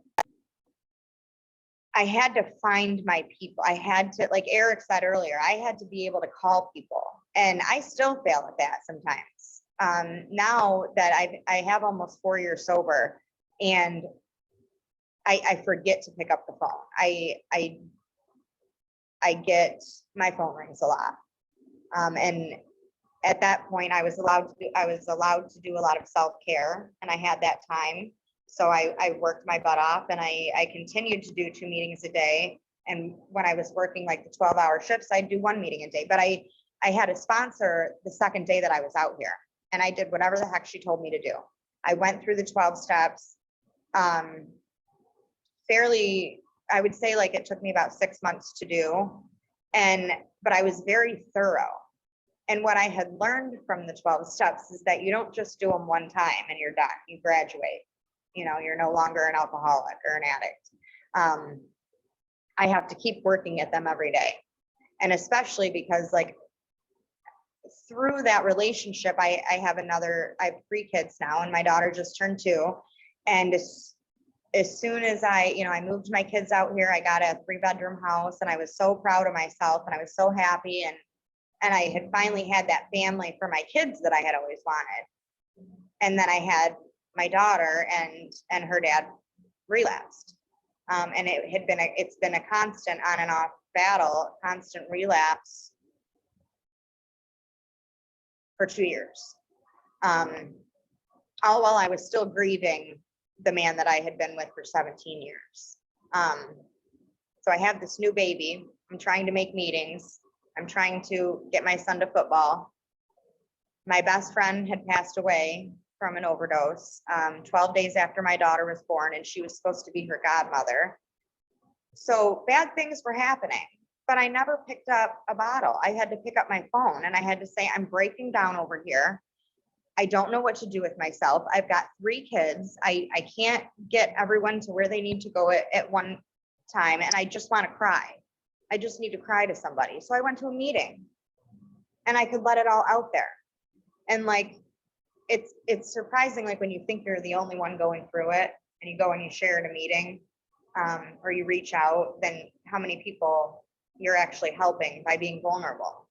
I had to find my people. I had to, like Eric said earlier, I had to be able to call people, and I still fail at that sometimes. Now that I have almost 4 years sober, and I forget to pick up the phone. I get, my phone rings a lot. And at that point I was allowed to do a lot of self-care, and I had that time. So I worked my butt off, and I continued to do 2 meetings a day. And when I was working like the 12-hour shifts, I'd do 1 meeting a day. But I had a sponsor the second day that I was out here, and I did whatever the heck she told me to do. I went through the 12 steps fairly, I would say, like it took me about 6 months to do. But I was very thorough. And what I had learned from the 12 steps is that you don't just do them one time and you're done, you graduate. You know, you're no longer an alcoholic or an addict. I have to keep working at them every day. And especially because, like, through that relationship, I have 3 kids now, and my daughter just turned 2. And as soon as I moved my kids out here, I got a 3-bedroom house, and I was so proud of myself, and I was so happy. And I had finally had that family for my kids that I had always wanted. And then I had my daughter, and her dad relapsed. And it's been a constant on and off battle, constant relapse for 2 years. All while I was still grieving the man that I had been with for 17 years. So I have this new baby. I'm trying to make meetings. I'm trying to get my son to football. My best friend had passed away from an overdose 12 days after my daughter was born, and she was supposed to be her godmother. So bad things were happening. but I never picked up a bottle. I had to pick up my phone and I had to say, I'm breaking down over here. I don't know what to do with myself. I've got 3 kids. I can't get everyone to where they need to go at one time. And I just want to cry. I just need to cry to somebody. So I went to a meeting and I could let it all out there. And like, it's surprising, like when you think you're the only one going through it and you go and you share at a meeting, or you reach out, then how many people you're actually helping by being vulnerable.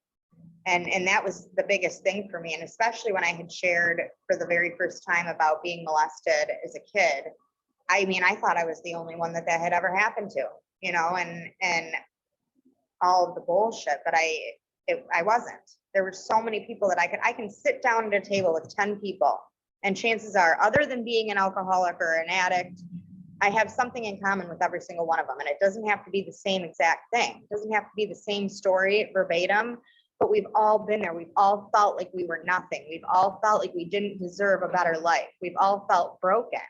And that was the biggest thing for me. And especially when I had shared for the very first time about being molested as a kid, I mean, I thought I was the only one that had ever happened to, you know, and all of the bullshit, but I wasn't. There were so many people that I can sit down at a table with 10 people, and chances are, other than being an alcoholic or an addict, I have something in common with every single one of them. And it doesn't have to be the same exact thing. It doesn't have to be the same story verbatim, but we've all been there. We've all felt like we were nothing. We've all felt like we didn't deserve a better life. We've all felt broken.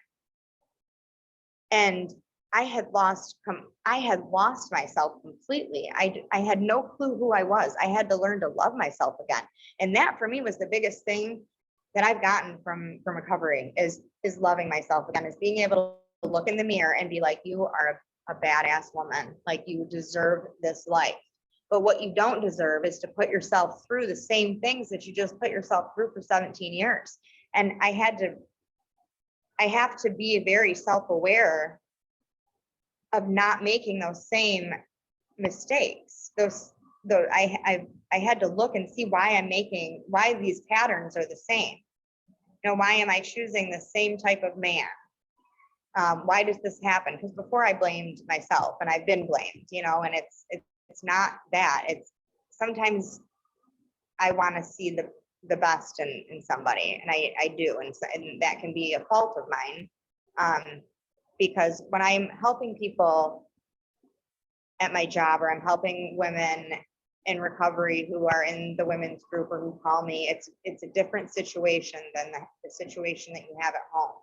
And I had lost myself completely. I had no clue who I was. I had to learn to love myself again. And that for me was the biggest thing that I've gotten from recovery is loving myself again, is being able to look in the mirror and be like, you are a badass woman. Like, you deserve this life. But what you don't deserve is to put yourself through the same things that you just put yourself through for 17 years. And I have to be very self-aware of not making those same mistakes. I had to look and see why these patterns are the same. You know, why am I choosing the same type of man? Why does this happen? Because before I blamed myself, and I've been blamed, you know, and it's not that. It's sometimes I want to see the best in somebody, and I do, and that can be a fault of mine. Because when I'm helping people at my job, or I'm helping women in recovery who are in the women's group or who call me, it's a different situation than the situation that you have at home.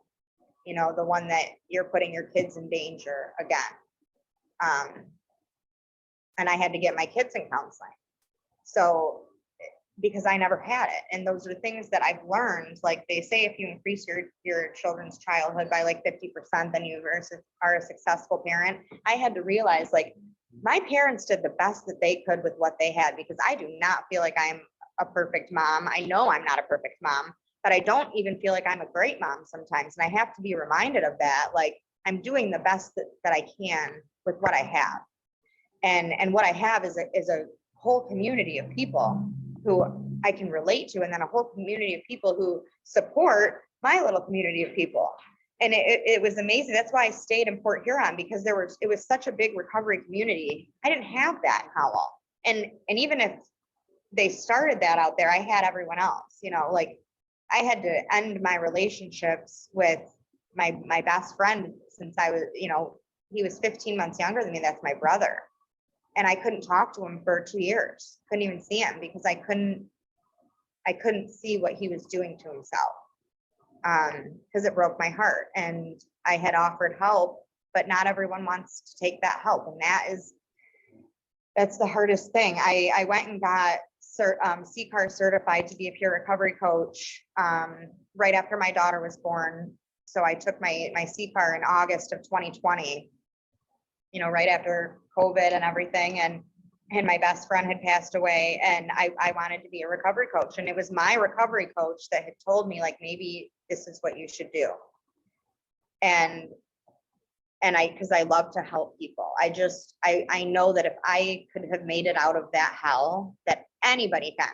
You know, the one that you're putting your kids in danger again. And I had to get my kids in counseling. So, because I never had it. And those are things that I've learned. Like they say, if you increase your children's childhood by like 50%, then you are a successful parent. I had to realize, like, my parents did the best that they could with what they had, because I do not feel like I'm a perfect mom. I know I'm not a perfect mom, but I don't even feel like I'm a great mom sometimes. And I have to be reminded of that. Like, I'm doing the best that I can with what I have. And what I have is a whole community of people who I can relate to, and then a whole community of people who support my little community of people. And it was amazing. That's why I stayed in Port Huron, because it was such a big recovery community. I didn't have that in Howell. And even if they started that out there, I had everyone else, you know, like I had to end my relationships with my best friend since I was, you know, he was 15 months younger than me. That's my brother. And I couldn't talk to him for 2 years. Couldn't even see him, because I couldn't see what he was doing to himself. Because it broke my heart, and I had offered help, but not everyone wants to take that help. And that's the hardest thing. I went and got CCAR certified to be a peer recovery coach right after my daughter was born. So I took my CCAR in August of 2020, you know, right after COVID and everything. And my best friend had passed away, and I wanted to be a recovery coach. And it was my recovery coach that had told me, like, maybe this is what you should do. And because I love to help people. I know that if I could have made it out of that hell, that anybody can.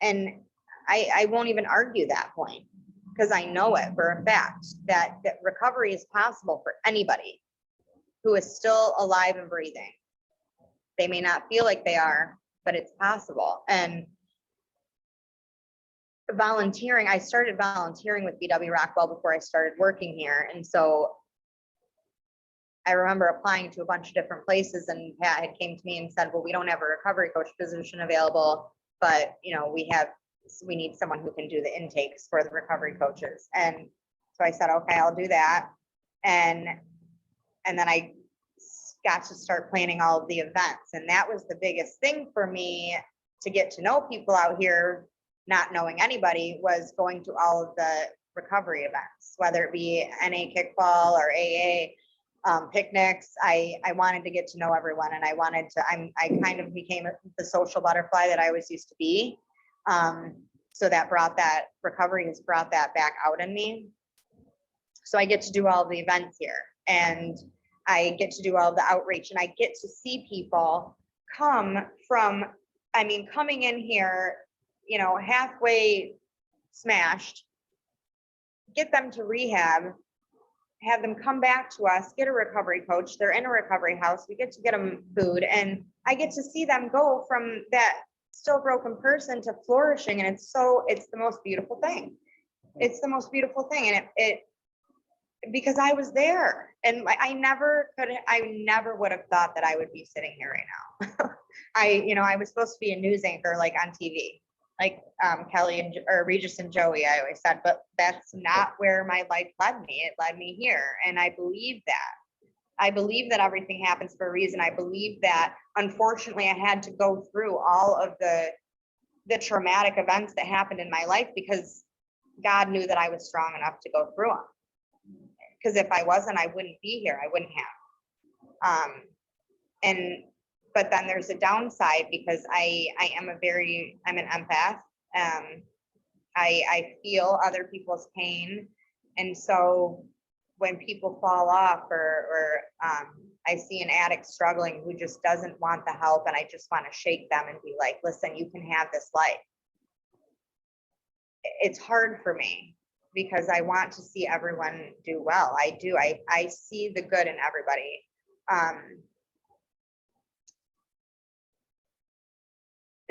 And I won't even argue that point, because I know it for a fact that recovery is possible for anybody who is still alive and breathing. They may not feel like they are, but it's possible. And volunteering, I started volunteering with BW Rockwell before I started working here. And so I remember applying to a bunch of different places, and Pat had came to me and said, well, we don't have a recovery coach position available, but you know, we need someone who can do the intakes for the recovery coaches. And so I said, okay, I'll do that. And then I got to start planning all of the events. And that was the biggest thing for me, to get to know people out here, not knowing anybody, was going to all of the recovery events, whether it be NA kickball or AA picnics. I wanted to get to know everyone, and I kind of became the social butterfly that I always used to be. So recovery has brought that back out in me. So I get to do all of the events here, and I get to do all the outreach, and I get to see people coming in here, halfway smashed, get them to rehab, have them come back to us, get a recovery coach. They're in a recovery house. We get to get them food, and I get to see them go from that still broken person to flourishing. And it's the most beautiful thing. It's the most beautiful thing. And it because I was there, and I never would have thought that I would be sitting here right now. I was supposed to be a news anchor, like on TV, like Kelly or Regis and Joey, I always said, but that's not where my life led me. It led me here. And I believe that everything happens for a reason. I believe that, unfortunately, I had to go through all of the traumatic events that happened in my life, because God knew that I was strong enough to go through them. Because if I wasn't, I wouldn't be here. I wouldn't have. But then there's a downside, because I'm an empath. I feel other people's pain. And so when people fall off, or I see an addict struggling who just doesn't want the help, and I just want to shake them and be like, listen, you can have this life. It's hard for me, because I want to see everyone do well. I do. I see the good in everybody.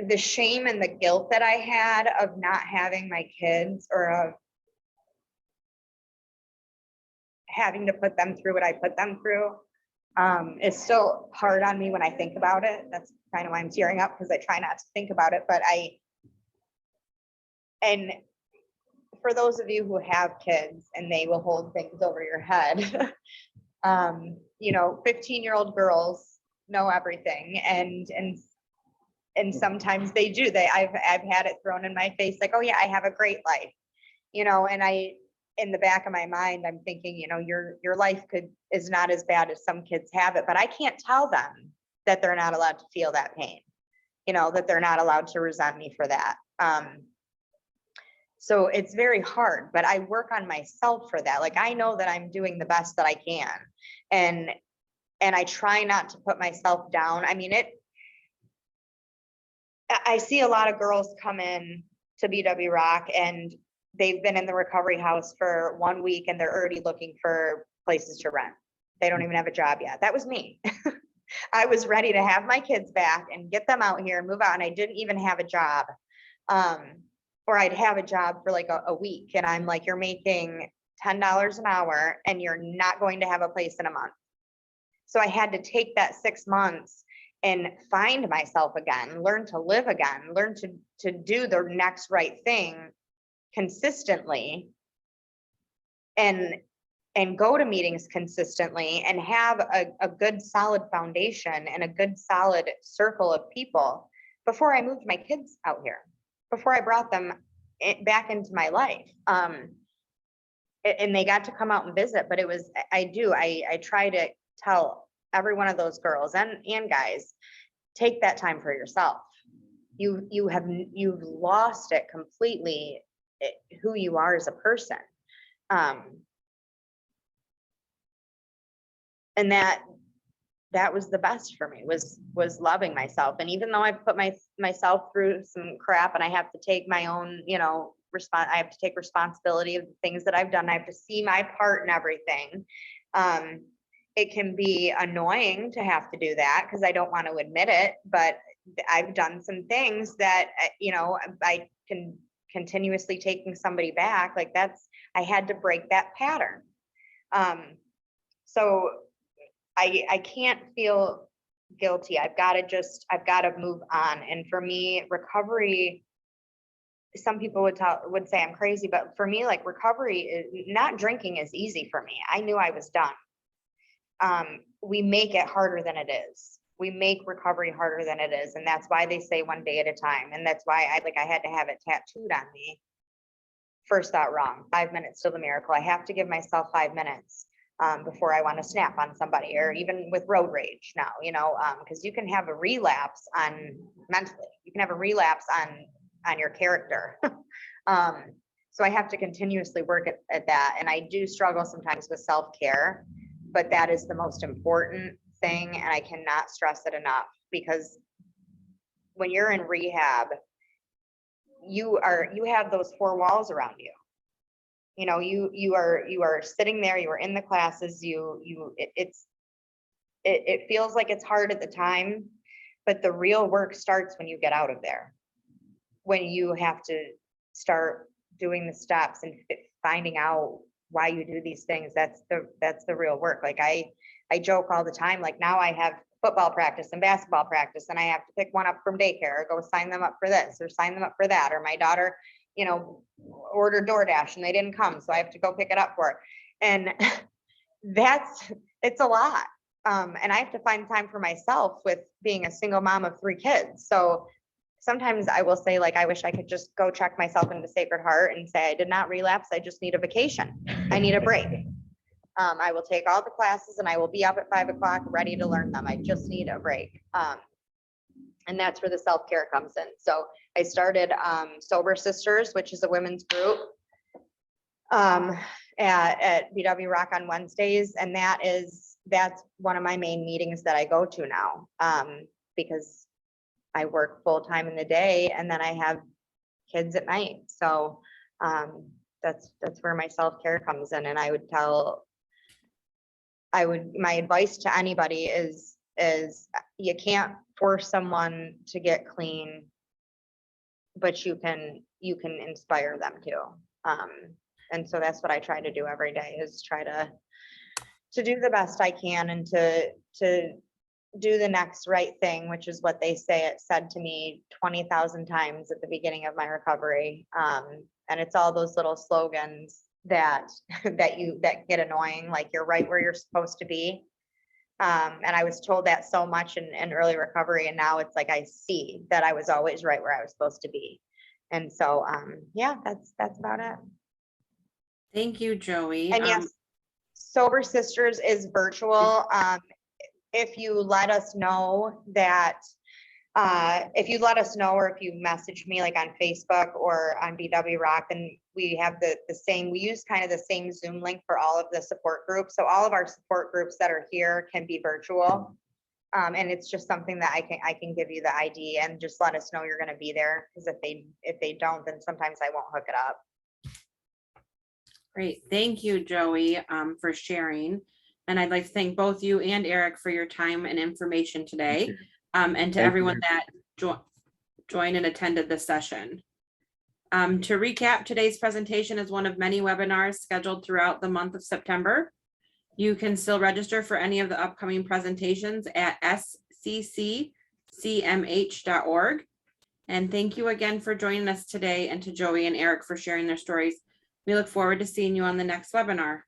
The shame and the guilt that I had of not having my kids, or of having to put them through what I put them through, is still hard on me when I think about it. That's kind of why I'm tearing up, because I try not to think about it. But and for those of you who have kids and they will hold things over your head, 15-year-old girls know everything, and sometimes they do. I've had it thrown in my face, like, oh yeah, I have a great life, and in the back of my mind, I'm thinking, your life is not as bad as some kids have it, but I can't tell them that they're not allowed to feel that pain, that they're not allowed to resent me for that. So it's very hard, but I work on myself for that. Like, I know that I'm doing the best that I can, and I try not to put myself down. I mean, I see a lot of girls come in to BW Rock, and they've been in the recovery house for 1 week, and they're already looking for places to rent. They don't even have a job yet. That was me. I was ready to have my kids back and get them out here and move out, and I didn't even have a job. Or I'd have a job for like a week, and I'm like, you're making $10 an hour, and you're not going to have a place in a month. So I had to take that 6 months and find myself again, learn to live again, learn to do the next right thing consistently, and go to meetings consistently, and have a good solid foundation and a good solid circle of people before I moved my kids out here, before I brought them back into my life. And they got to come out and visit, but I try to tell every one of those girls and guys, take that time for yourself. You've lost it completely, who you are as a person. And that was the best for me, was loving myself. And even though I've put myself through some crap, and I have to take my own, I have to take responsibility of the things that I've done. I have to see my part in everything. It can be annoying to have to do that, because I don't want to admit it, but I've done some things that, I can continuously taking somebody back. Like, I had to break that pattern. So I can't feel guilty. I've got to move on. And for me, recovery, some people would say I'm crazy, but for me, like, recovery is not drinking is easy for me. I knew I was done. we make it harder than it is. We make recovery harder than it is. And that's why they say one day at a time. And that's why I had to have it tattooed on me. First thought wrong, 5 minutes till the miracle. I have to give myself 5 minutes before I want to snap on somebody, or even with road rage now, because you can have a relapse on mentally, you can have a relapse on your character. So I have to continuously work at that. And I do struggle sometimes with self-care, but that is the most important thing. And I cannot stress it enough, because when you're in rehab, you have those four walls around you. You are sitting there, you are in the classes, it feels like it's hard at the time, but the real work starts when you get out of there. When you have to start doing the steps and finding out why you do these things, that's the real work. Like I joke all the time, like now I have football practice and basketball practice, and I have to pick one up from daycare, or go sign them up for this or sign them up for that, or my daughter, ordered DoorDash and they didn't come, so I have to go pick it up for her. And it's a lot. And I have to find time for myself with being a single mom of 3 kids. So sometimes I will say, like, I wish I could just go check myself into Sacred Heart and say, I did not relapse. I just need a vacation. I need a break. I will take all the classes and I will be up at 5 o'clock ready to learn them. I just need a break. And that's where the self-care comes in. So I started Sober Sisters, which is a women's group at BW Rock on Wednesdays. And that's one of my main meetings that I go to now, because I work full time in the day and then I have kids at night. So that's where my self-care comes in. And my advice to anybody is you can't force someone to get clean, but you can inspire them to. And so that's what I try to do every day, is try to do the best I can and to do the next right thing, which is what they say. It said to me 20,000 times at the beginning of my recovery. And it's all those little slogans that get annoying, like you're right where you're supposed to be. And I was told that so much in early recovery, and now it's like I see that I was always right where I was supposed to be. And so yeah, that's about it. Thank you, Joey. And yes, Sober Sisters is virtual. If you let us know that, or if you message me like on Facebook or on BW Rock, then we have we use kind of the same Zoom link for all of the support groups. So all of our support groups that are here can be virtual. And it's just something that I can give you the ID and just let us know you're going to be there. Because if they don't, then sometimes I won't hook it up. Great. Thank you, Joey, for sharing. And I'd like to thank both you and Eric for your time and information today. And to everyone that joined and attended this session. To recap, today's presentation is one of many webinars scheduled throughout the month of September. You can still register for any of the upcoming presentations at sccmh.org. And thank you again for joining us today, and to Joey and Eric for sharing their stories. We look forward to seeing you on the next webinar.